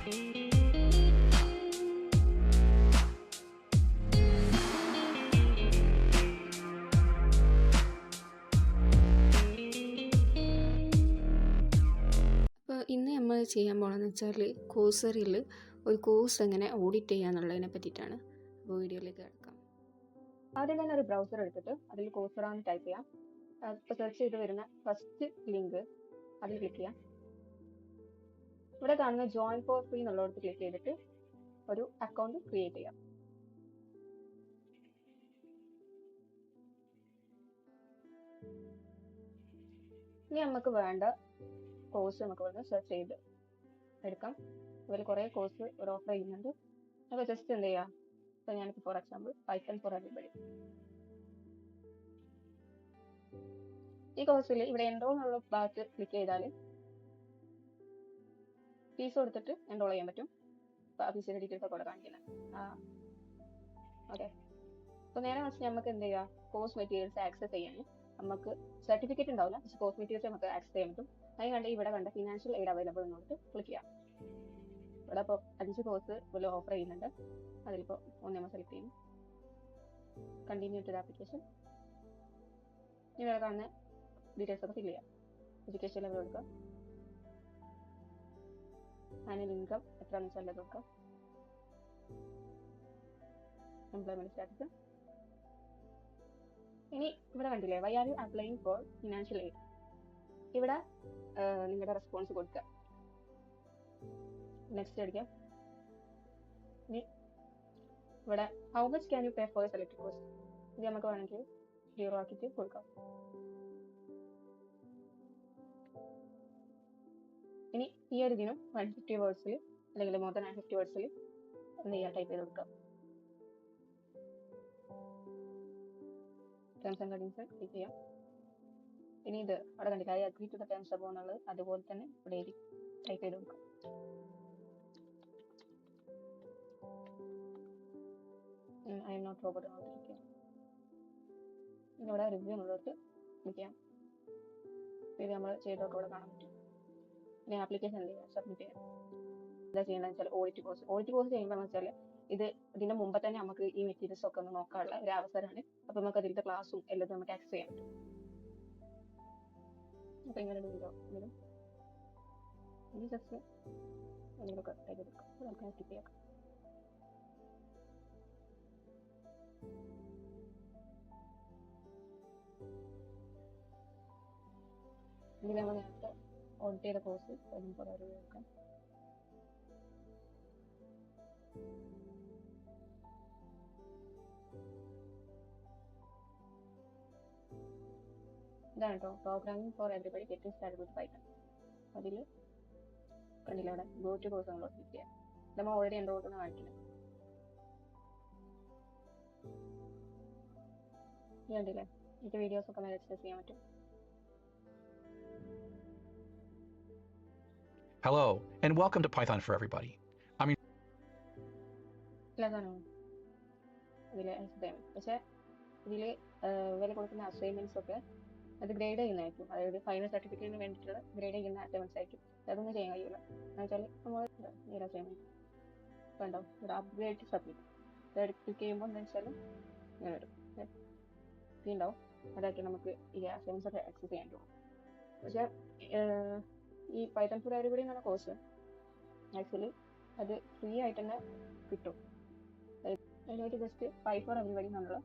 അപ്പോൾ ഇന്ന് നമ്മൾ ചെയ്യാൻ പോകണമെന്ന് വെച്ചാൽ കോഴ്സറിൽ ഒരു കോഴ്സ് എങ്ങനെ ഓഡിറ്റ് ചെയ്യാന്നുള്ളതിനെ പറ്റിയിട്ടാണ്. അപ്പോൾ വീഡിയോയിലേക്ക് കിടക്കാം. ആദ്യം തന്നെ ഒരു ബ്രൗസർ എടുത്തിട്ട് അതിൽ കോഴ്സറ എന്ന് ടൈപ്പ് ചെയ്യാം. ഇപ്പോൾ സെർച്ച് ചെയ്ത് വരുന്ന ഫസ്റ്റ് ലിങ്ക് അതിൽ ക്ലിക്ക് ചെയ്യാം. ഇവിടെ കാണുന്ന ജോയിൻ ഫോർ ഫ്രീ എന്നുള്ളടത്ത് ക്ലിക്ക് ചെയ്തിട്ട് ഒരു അക്കൗണ്ട് ക്രിയേറ്റ് ചെയ്യാം. ഇനി നമുക്ക് വേണ്ട കോഴ്സ് നമുക്ക് ഇവിടെ സെർച്ച് ചെയ്ത് എടുക്കാം. ഇതിൽ കുറേ കോഴ്സ് ഒരു ഓഫർ ചെയ്യുന്നുണ്ട്. അപ്പോൾ ജസ്റ്റ് എന്ത് ചെയ്യാം, ഇപ്പോൾ ഞാനിപ്പോൾ for example Python four everybody, ഈ കോഴ്സിൽ ഇവിടെ എൻറോൾ എന്നുള്ള ഭാഗത്ത് ക്ലിക്ക് ചെയ്താൽ ഫീസ് കൊടുത്തിട്ട് എൻറോൾ ചെയ്യാൻ പറ്റും. ഫീസിന്റെ ഡീറ്റെയിൽസ് ഒക്കെ ഇവിടെ കാണിക്കുന്നത്. ഓക്കെ, അപ്പോൾ നേരെ വെച്ച് നമുക്ക് എന്ത് ചെയ്യാം, കോഴ്സ് മെറ്റീരിയൽസ് ആക്സസ് ചെയ്യാൻ നമുക്ക് സർട്ടിഫിക്കറ്റ് ഉണ്ടാവില്ല, പക്ഷേ കോഴ്സ് മെറ്റീരിയൽസ് നമുക്ക് ആക്സസ് ചെയ്യാൻ പറ്റും. അതിന് കണ്ട് ഇവിടെ കണ്ട ഫിനാൻഷ്യൽ എയ്ഡ് അവൈലബിൾ എന്നോട്ട് ക്ലിക്ക് ചെയ്യാം. ഇവിടെ ഇപ്പോൾ 5 കോഴ്സ് പോലെ ഓഫർ ചെയ്യുന്നുണ്ട്. അതിലിപ്പോൾ ഒന്ന് നമ്മൾ സെലക്ട് ചെയ്യും. Continue to application. ഇവിടെ കാണുന്ന ഡീറ്റെയിൽസ് ഒക്കെ ഫില്ല് ചെയ്യാം. എഡ്യൂക്കേഷൻ ലെവൽ കൊടുക്കാം, ആനുവൽ ഇൻകം എത്രയാണെന്ന് വെച്ചാൽ കൊടുക്കാം, എംപ്ലോയ്മെന്റ് സ്റ്റാറ്റസ്. ഇനി ഇവിടെ കണ്ടില്ലേ, why are you applying for financial aid, ഇവിടെ നിങ്ങളുടെ റെസ്പോൺസ് കൊടുക്കുക. നെക്സ്റ്റ് അടിക്കാം. ഇനി ഇവിടെ how much can you pay for select course, ഇത് നമുക്ക് വേണമെങ്കിൽ 0 ആക്കിയിട്ട് കൊടുക്കാം. ഇനി ഈ ഒരു ഇതിനും 150 വേർഡ്സിൽ അല്ലെങ്കിൽ മോർ ദാൻ 150 വേർഡ്സിൽ എന്ത് ചെയ്യാം, ടൈപ്പ് ചെയ്ത് കൊടുക്കാം. ടേംസ് ആൻഡ് കണ്ടീഷൻസ് ക്ലിക്ക് ചെയ്യാം. ഇനി ഇത് അവിടെ കണ്ടില്ല, I agree to the terms above എന്നുള്ളത് അതുപോലെ തന്നെ ഇവിടെ എഴുതി ടൈപ്പ് ചെയ്ത് കൊടുക്കാം. I am not robot click ചെയ്യാം. ഇനി ഇവിടെ റിവ്യൂ എന്നുള്ളത് ക്ലിക്ക് ചെയ്യാം. ഇത് നമ്മൾ ചെയ്തൊക്കെ ഇവിടെ കാണാൻ പറ്റും. ഇനി ആപ്ലിക്കേഷൻ എന്ത് ചെയ്യാം, സബ്മിറ്റ് ചെയ്യാം. എന്താ ചെയ്യേണ്ടതെന്ന് വെച്ചാൽ ഓഡിറ്റ് കോഴ്സ് ചെയ്യുമ്പോൾ വെച്ചാൽ ഇതിന്റെ മുമ്പ് തന്നെ നമുക്ക് ഈ മെറ്റീരിയൽസ് ഒക്കെ ഒന്ന് നോക്കാനുള്ള ഒരു അവസരമാണ്. അപ്പൊ നമുക്ക് അതിന്റെ ക്ലാസ്സും എല്ലാം നമുക്ക് ആക്സസ് ചെയ്യാൻ പറ്റും. അപ്പൊ ഇങ്ങനെ ജസ്റ്റ് എന്തെങ്കിലുമൊക്കെ ടൈപ്പ് എടുക്കാം, നമുക്ക് സ്കിപ്പ് ചെയ്യാം. ഇതിൽ നമ്മൾ നേരത്തെ ഓഡിറ്റ് ചെയ്ത കോഴ്സ് നോക്കാം. ഇതാണ് കേട്ടോ, programming four everybody getting started with Python. അതിൽ കണ്ടില്ല, അവിടെ ഗോ ടു കോഴ്സ് നമ്മൾ ക്ലിക്ക് ചെയ്യാം. നമ്മൾ ഓൾറെഡി എൻറോൾ എന്ന് കാണിക്കുന്നത് കണ്ടില്ലേ. ഇത് വീഡിയോസ് ഒക്കെ നമുക്ക് ആക്സസ് ചെയ്യാൻ പറ്റും. Hello, and welcome to Python for Everybody. ഇല്ലാതാണോ ഇതിൽ ആക്സസ് ചെയ്യാൻ പറ്റും. പക്ഷേ ഇതിൽ വില കൊടുക്കുന്ന അസൈൻമെന്റ്സ് ഒക്കെ അത് ഗ്രേഡ് ചെയ്യുന്നതായിരിക്കും. അതായത് ഫൈനൽ സർട്ടിഫിക്കറ്റിന് വേണ്ടിയിട്ടുള്ള ഗ്രേഡ് ചെയ്യുന്ന അസൈൻമെന്റ്സ് ആയിരിക്കും. അതൊന്നും ചെയ്യാൻ കഴിയില്ല. എന്ന് വെച്ചാൽ നമ്മൾ ഈ ഒരു അസൈൻമെന്റ് കണ്ടോ, ഇവിടെ അപ്ഗ്രേഡ് സബ്മിറ്റ് ക്ലിക്ക് ചെയ്യുമ്പോൾ എന്താ വെച്ചാൽ ഇങ്ങനെ വരും, ഉണ്ടാവും. അതൊക്കെ നമുക്ക് ഈ അസൈൻമെന്റ്സ് ഒക്കെ ആക്സസ് ചെയ്യാൻ പറ്റും. പക്ഷേ ഈ പൈത്തൺ ഫോർ എവരിബഡി എന്നുള്ള കോഴ്സ് ആക്ച്വലി അത് ഫ്രീ ആയിട്ട് തന്നെ കിട്ടും. അതിനായിട്ട് ജസ്റ്റ് പൈ ഫോർ എവരിബഡി എന്നുള്ള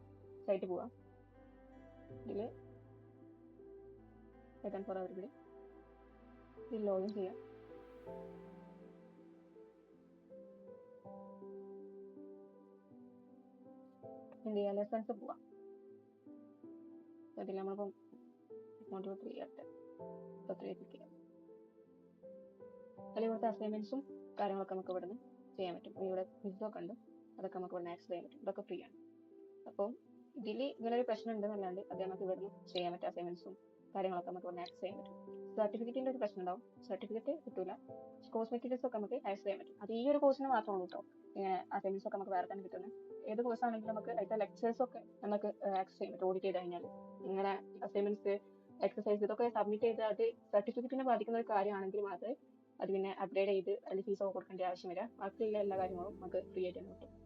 സൈറ്റ് പോവാം. ഇതിൽ പൈത്തൺ ഫോർ എവരിബഡി ഇതിൽ ലോഗിൻ ചെയ്യാം. എന്ത് ചെയ്യാം, ലെസൺസ് പോവാം. അതിൽ നമ്മളിപ്പം മോഡ്യൂൾ 3 ആയിട്ട് 3 ക്ലിക്ക് ചെയ്യാം. അതിൽ ഇവിടുത്തെ അസൈൻമെന്റ്സും കാര്യങ്ങളൊക്കെ നമുക്ക് ഇവിടുന്ന് ചെയ്യാൻ പറ്റും. ഇവിടെ ക്വിസൊക്കെ ഉണ്ട്, അതൊക്കെ നമുക്ക് ഇവിടെ ആക്സസ് ചെയ്യാൻ പറ്റും. ഇതൊക്കെ ഫ്രീ ആണ്. അപ്പോൾ ഇതിൽ ഇങ്ങനെ ഒരു പ്രശ്നം ഉണ്ടെന്നല്ലാണ്ട് അത് നമുക്ക് ഇവിടുന്ന് ചെയ്യാൻ പറ്റും. അസൈൻമെന്റ്സും കാര്യങ്ങളൊക്കെ നമുക്ക് ഇവിടെ ആക്സസ് ചെയ്യാൻ പറ്റും. സർട്ടിഫിക്കറ്റിന്റെ ഒരു പ്രശ്നം ഉണ്ടാവും, സർട്ടിഫിക്കറ്റ് കിട്ടൂല. കോഴ്സ് മെറ്റീരിയൽസ് ഒക്കെ നമുക്ക് ആക്സസ് ചെയ്യാൻ പറ്റും. അത് ഈ ഒരു കോഴ്സിന് മാത്രമേ ഉള്ളൂ കേട്ടോ. ഇങ്ങനെ അസൈൻമെന്റ്സ് ഒക്കെ നമുക്ക് വേറെ തന്നെ കിട്ടുന്നത്. ഏത് കോഴ്സ് ആണെങ്കിലും നമുക്ക് അതിന്റെ ലെക്ചേഴ്സ് ഒക്കെ നമുക്ക് ആക്സസ് ചെയ്യാൻ പറ്റും. ഓഡിറ്റ് ചെയ്ത് കഴിഞ്ഞാൽ ഇങ്ങനെ അസൈൻമെന്റ്സ്, എക്സസൈസ് ഇതൊക്കെ സബ്മിറ്റ് ചെയ്ത് അത് സർട്ടിഫിക്കറ്റിനെ ബാധിക്കുന്ന ഒരു കാര്യമാണെങ്കിൽ മാത്രമേ അത് പിന്നെ അപ്ഗ്രേഡ് ചെയ്ത് അതിന് ഫീസൊക്കെ കൊടുക്കേണ്ട ആവശ്യം വരാം. ബാക്കിയുള്ള എല്ലാ കാര്യങ്ങളും നമുക്ക് ഫ്രീ ആയിട്ട് തന്നെ കിട്ടും.